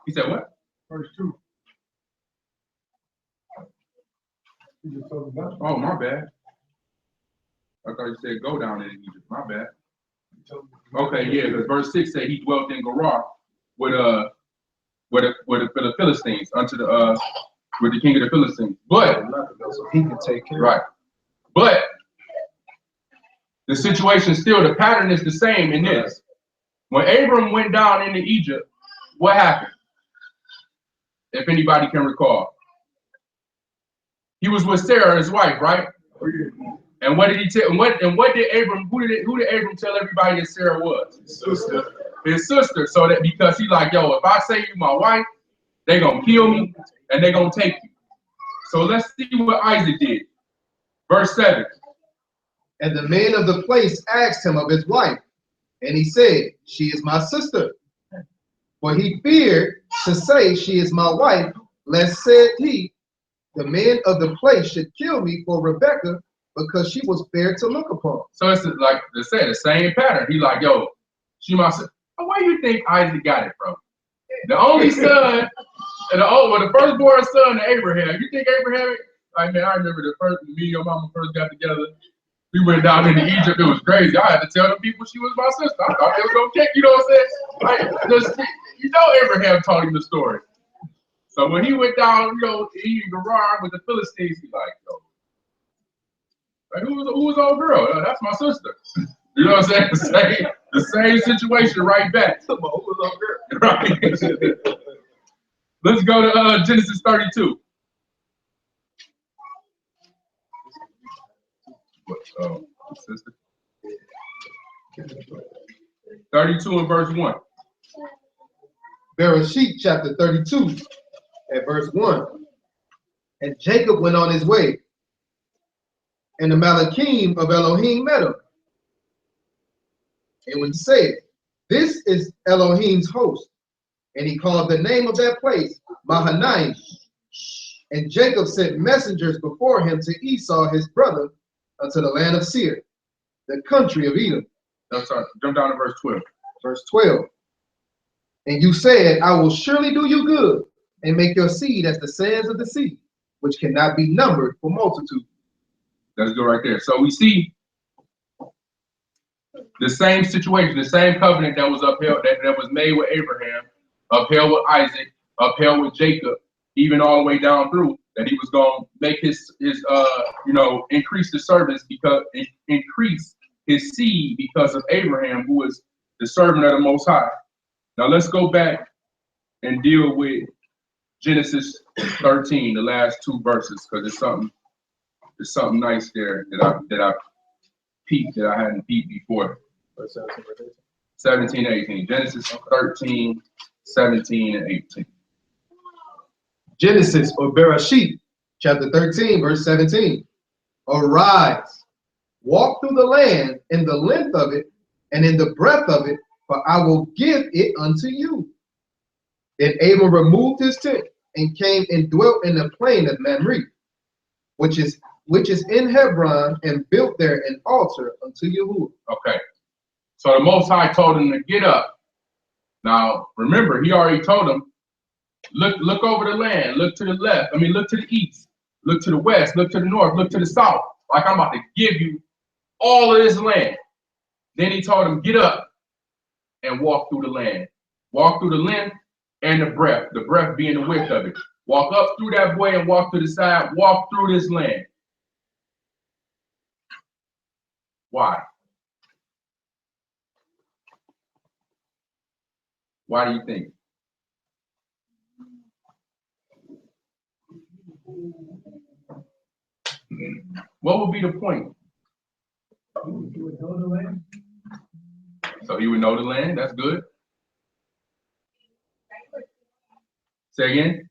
Speaker 6: He said what?
Speaker 5: Verse 2.
Speaker 6: Oh, my bad. I thought you said go down into Egypt. My bad. Okay, yeah, because verse 6 said he dwelt in Gerar with the Philistines with the king of the Philistines. But
Speaker 4: So he can take care.
Speaker 6: right. But the situation still, the pattern is the same in this. When Abram went down into Egypt, what happened? If anybody can recall. He was with Sarah, his wife, right? And what did he tell? Who did Abram tell everybody that Sarah was? His sister. So that because he like, yo, if I say you my wife, they gonna kill me and they gonna take you. So let's see what Isaac did. Verse 7.
Speaker 4: And the men of the place asked him of his wife, and he said, She is my sister. For he feared to say, She is my wife, lest, said he, the men of the place should kill me for Rebekah, because she was fair to look upon.
Speaker 6: So it's like they said, the same pattern. He like, yo, she my sister. Where do you think Isaac got it from? The only son, the firstborn son of Abraham. You think Abraham? Like, man, I remember me and your mama first got together. We went down into Egypt. It was crazy. I had to tell them people she was my sister. I thought they was gonna kick. You know what I'm saying? Abraham taught him the story. So when he went down, he in Gerar with the Philistines, he like, who was old girl? Oh, that's my sister. You know what I'm saying? The same situation right back. Who was old girl? Right. Let's go to Genesis 32. Sister? 32 and verse 1.
Speaker 4: Bereshit chapter 32 at verse 1. And Jacob went on his way, and the Malachim of Elohim met him. And when he said, This is Elohim's host, and he called the name of that place Mahanaim. And Jacob sent messengers before him to Esau his brother unto the land of Seir, the country of Edom.
Speaker 6: That's right. Jump down to verse 12.
Speaker 4: Verse 12. And you said, I will surely do you good, and make your seed as the sands of the sea, which cannot be numbered for multitude.
Speaker 6: Let's go right there. So we see the same situation, the same covenant that was upheld, that was made with Abraham, upheld with Isaac, upheld with Jacob, even all the way down through, that he was going to make his increase the servants because increase his seed because of Abraham, who was the servant of the Most High. Now let's go back and deal with Genesis 13, the last 2 verses, because there's something nice there that I peeped that I hadn't peeped before. 17 and 18. Genesis 13, 17 and 18.
Speaker 4: Genesis or Bereshit, chapter 13, verse 17. Arise, walk through the land in the length of it and in the breadth of it, for I will give it unto you. Then Abram removed his tent and came and dwelt in the plain of Mamre, which is in Hebron, and built there an altar unto Yahuwah.
Speaker 6: Okay. So the Most High told him to get up. Now, remember, he already told him, look over the land, look to the left. Look to the east, look to the west, look to the north, look to the south. Like I'm about to give you all of this land. Then he told him, get up and walk through the land. Walk through the length and the breadth being the width of it. Walk up through that way and walk to the side. Walk through this land. Why? Why do you think? What would be the point? So he would know the land. That's good. Say again.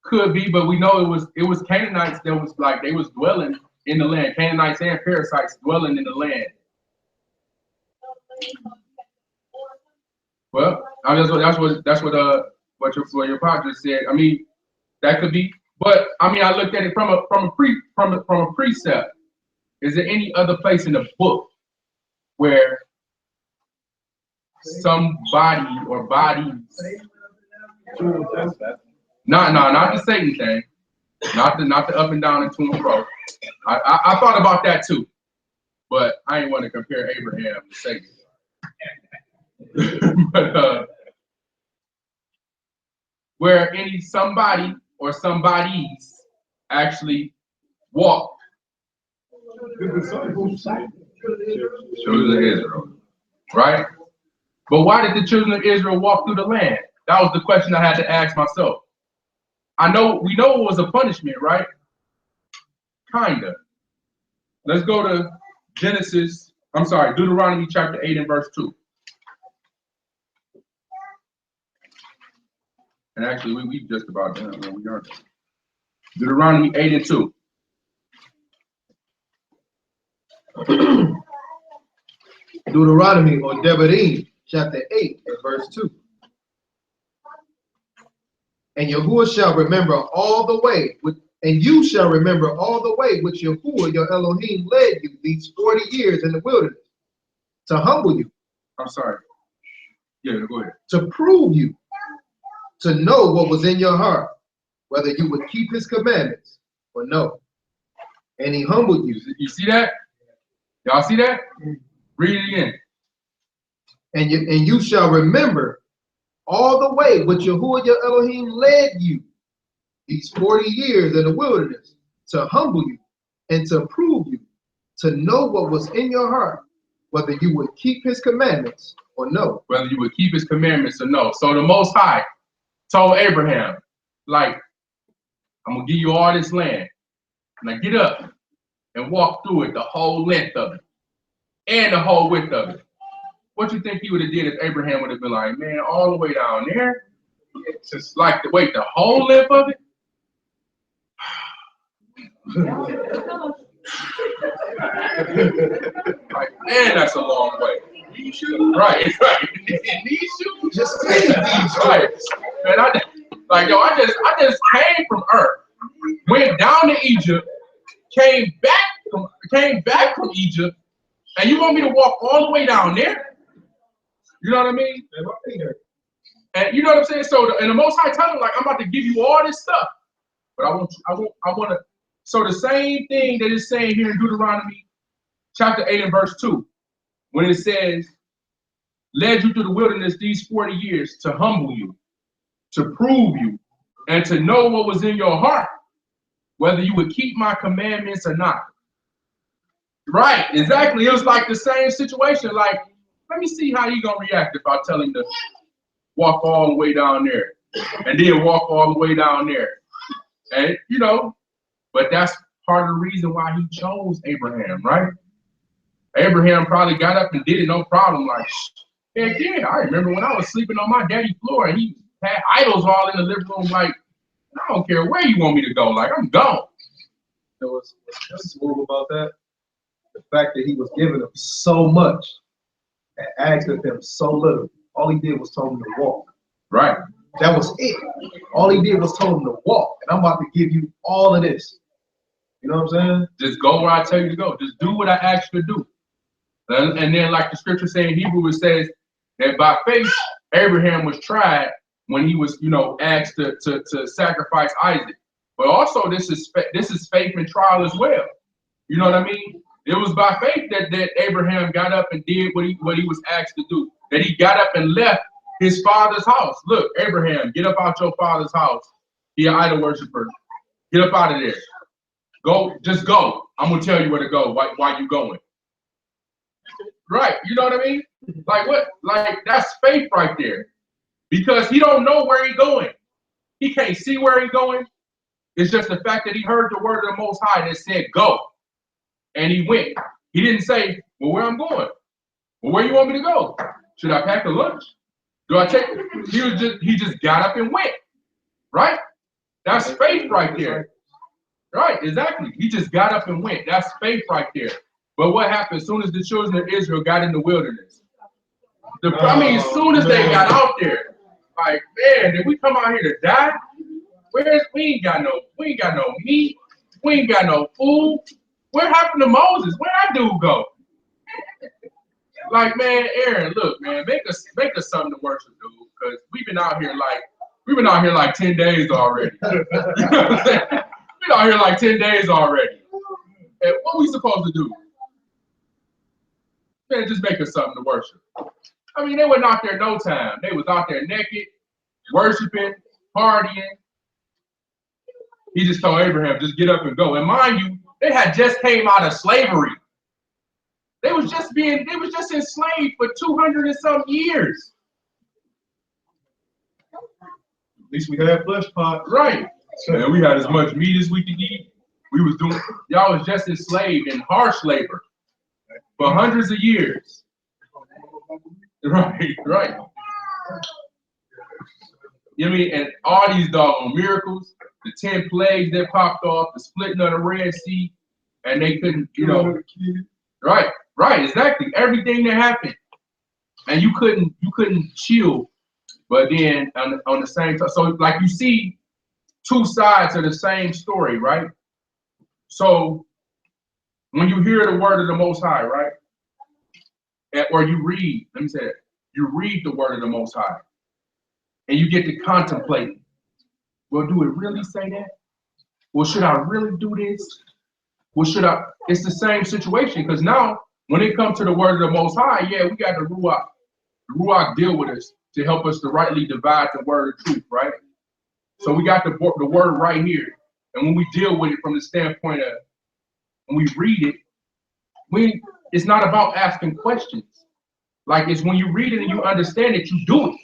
Speaker 6: Could be, but we know it was Canaanites that was like they was dwelling in the land. Canaanites and parasites dwelling in the land. Well, that's what your pop just said. That could be, but I looked at it from a precept. Is there any other place in the book where somebody or bodies? Not the Satan thing, not the up and down and to and fro. I thought about that too, but I didn't want to compare Abraham to Satan. But where somebody or somebodies actually walked. Children of Israel, right? But why did the children of Israel walk through the land? That was the question I had to ask myself. We know it was a punishment, right? Kinda. Let's go to Deuteronomy chapter 8 and verse 2. And actually, we just about done. We are. Deuteronomy 8 and 2.
Speaker 4: Deuteronomy or Devarim, chapter 8 and verse 2. And Yahuwah shall remember all the way, and you shall remember all the way which Yahuwah your Elohim led you these 40 years in the wilderness, to humble you.
Speaker 6: I'm sorry. Yeah, go ahead.
Speaker 4: To prove you, to know what was in your heart, whether you would keep his commandments or no. And he humbled you.
Speaker 6: You see that? Y'all see that? Read it again.
Speaker 4: And you shall remember all the way which Yahuwah your Elohim led you these 40 years in the wilderness, to humble you and to prove you, to know what was in your heart, whether you would keep his commandments or no.
Speaker 6: Whether you would keep his commandments or no. So the Most High told Abraham, like, I'm going to give you all this land. Now get up and walk through it, the whole length of it and the whole width of it. What you think he would have did if Abraham would have been like, man, all the way down there? It's just like, wait, the whole length of it? Like, man, that's a long way. Right. In these shoes?
Speaker 4: Just take these
Speaker 6: right. Man, I just came from Earth, went down to Egypt, came back from Egypt, and you want me to walk all the way down there? You know what I mean? And you know what I'm saying? So, and the Most High telling him, like, I'm about to give you all this stuff, but I want to. So the same thing that it's saying here in Deuteronomy chapter 8 and verse 2, when it says, led you through the wilderness these 40 years to humble you, to prove you, and to know what was in your heart, whether you would keep my commandments or not. Right, exactly. It was like the same situation. Like, let me see how you gonna react if I tell him to walk all the way down there and then walk all the way down there. And you know, but that's part of the reason why he chose Abraham, right? Abraham probably got up and did it no problem. Like, heck yeah, I remember when I was sleeping on my daddy's floor and he had idols all in the living room. Like, I don't care where you want me to go. Like, I'm gone.
Speaker 4: You know what's smooth about that? The fact that he was giving him so much and asked of him so little. All he did was told him to walk.
Speaker 6: Right.
Speaker 4: That was it. All he did was told him to walk. And I'm about to give you all of this. You know what I'm saying?
Speaker 6: Just go where I tell you to go. Just do what I ask you to do. And then, like the scripture says in Hebrew, it says that by faith, Abraham was tried when he was, you know, asked to sacrifice Isaac. But also, this is faith and trial as well. You know what I mean? It was by faith that Abraham got up and did what he was asked to do. That he got up and left his father's house. Look, Abraham, get up out your father's house. He an idol worshiper. Get up out of there. Go, just go. I'm gonna tell you where to go. Why you going? Right, you know what I mean? Like what? Like that's faith right there. Because he don't know where he going. He can't see where he going. It's just the fact that he heard the word of the Most High that said go. And he went. He didn't say, well, where I'm going? Well, where you want me to go? Should I pack a lunch? Do I take? He just got up and went. Right? That's faith right there. Right, exactly. He just got up and went. That's faith right there. But what happened as soon as the children of Israel got in the wilderness? As soon as they got out there, like, man, did we come out here to die? We ain't got no meat. We ain't got no food. What happened to Moses? Where that dude go? Like, man, Aaron, look, man, make us something to worship, dude, because we've been out here like 10 days already. You know what I'm saying? We've been out here like 10 days already. And what we supposed to do? Man, just make us something to worship. I mean, they wasn't out there no time. They was out there naked, worshiping, partying. He just told Abraham, just get up and go. And mind you, they had just came out of slavery. They was just enslaved for 200 and some years.
Speaker 4: At least we had flesh pots.
Speaker 6: Right. And we had as much meat as we could eat. Y'all was just enslaved in harsh labor for hundreds of years. Right. You know what I mean? And all these doggone miracles, the 10 plagues that popped off, the splitting of the Red Sea, and they couldn't, you know. Right, exactly. Everything that happened. And you couldn't chill. But then on the same time, so like you see two sides of the same story, right? So when you hear the word of the Most High, right? Or you read, let me say that, you read the word of the Most High and you get to contemplate, well, do it really say that? Well, should I really do this? Well, it's the same situation, because now when it comes to the word of the Most High, yeah, we got the Ruach. The Ruach deal with us to help us to rightly divide the word of truth, right? So we got the word right here. And when we deal with it from the standpoint of, when we read it, it's not about asking questions. Like, it's when you read it and you understand it, you do it.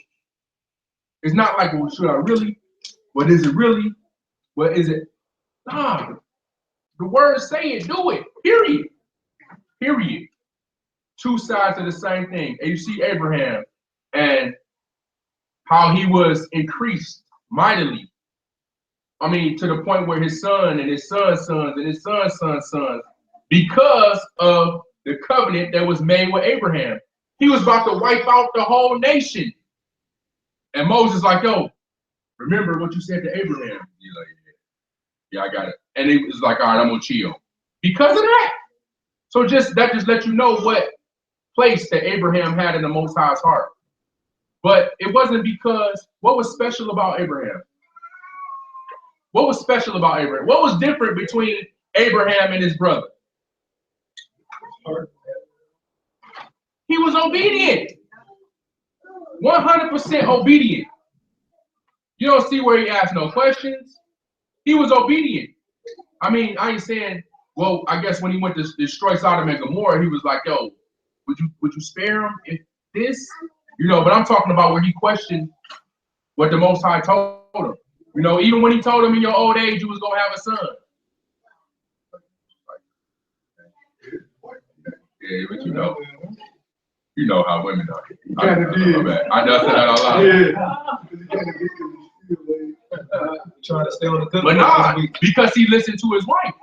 Speaker 6: It's not like, well, should I really? What is it really? What is it? Nah, the words say it, do it, period. Two sides of the same thing. And you see Abraham and how he was increased mightily. I mean, to the point where his son and his son's sons and his son's son's sons, because of the covenant that was made with Abraham. He was about to wipe out the whole nation. And Moses like, yo, remember what you said to Abraham? He's like, yeah, I got it. And he was like, all right, I'm gonna chill. Because of that. So that just let you know what place that Abraham had in the Most High's heart. But it wasn't because, what was special about Abraham? What was special about Abraham? What was different between Abraham and his brother? He was obedient. 100% obedient. You don't see where he asked no questions. He was obedient. I mean, I ain't saying, well, I guess when he went to destroy Sodom and Gomorrah, he was like, yo, would you spare him if this? You know, but I'm talking about where he questioned what the Most High told him. You know, even when he told him in your old age you was gonna have a son. Yeah, but you know how women are. I just said that out loud.
Speaker 4: Trying to stay on the good.
Speaker 6: But nah, because he listened to his wife.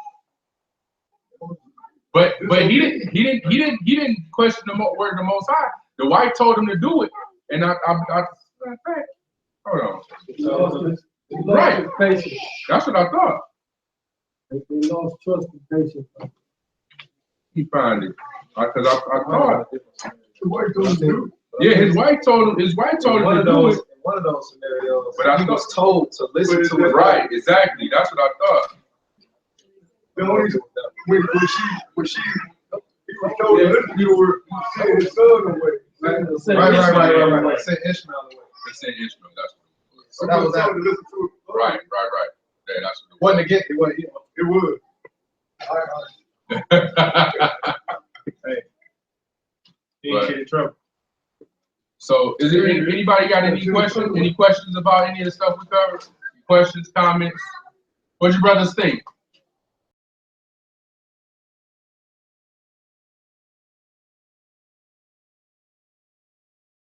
Speaker 6: But he didn't question the word of the Most High. The wife told him to do it, and I hold on. Right. That's what I thought.
Speaker 5: If they lost trust and patience.
Speaker 6: He found it because I thought.
Speaker 4: Yeah,
Speaker 6: His wife told him. His wife told him to do it.
Speaker 4: One of those scenarios,
Speaker 6: But I
Speaker 4: he was told to listen to it.
Speaker 6: Right. Exactly. That's what I thought.
Speaker 5: The only when she he was told to listen to her, he sent his son away.
Speaker 4: Right. Sent Ishmael away.
Speaker 6: They said Ishmael. That's what it was.
Speaker 4: So that was that.
Speaker 6: Right. Yeah, that's what
Speaker 4: Wasn't against it, was it?
Speaker 5: It was.
Speaker 6: Hey.
Speaker 5: He ain't get in trouble.
Speaker 6: So, is there anybody got any questions? Any questions about any of the stuff we covered? Questions, comments? What your brothers think?